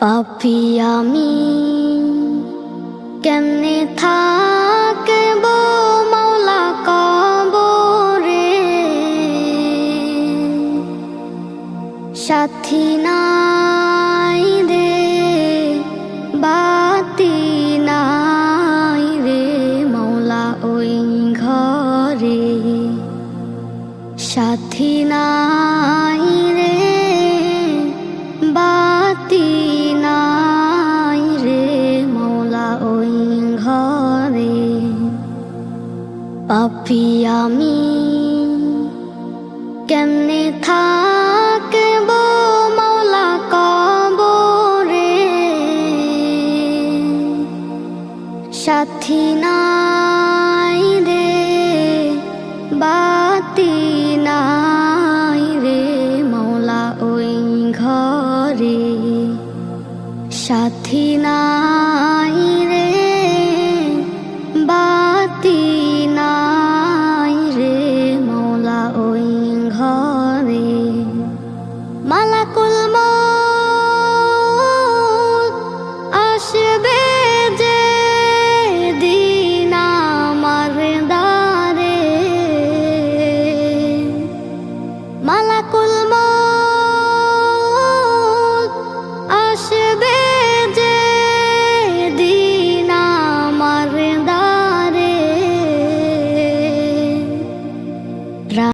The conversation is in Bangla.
পাপী আমি কেমনে থাকব মাওলা কবরে, সাথী নাই রে বাতি নাই রে মাওলা ওই ঘরে, সাথী নাই রে বাতি নাই রে মাওলা ওই ঘরে। পাপী আমি কেমনে থাকব মাওলা কবরে, সাথী নাই রে বাতি নাই রে মাওলা ওই ঘরে, সাথী নাই।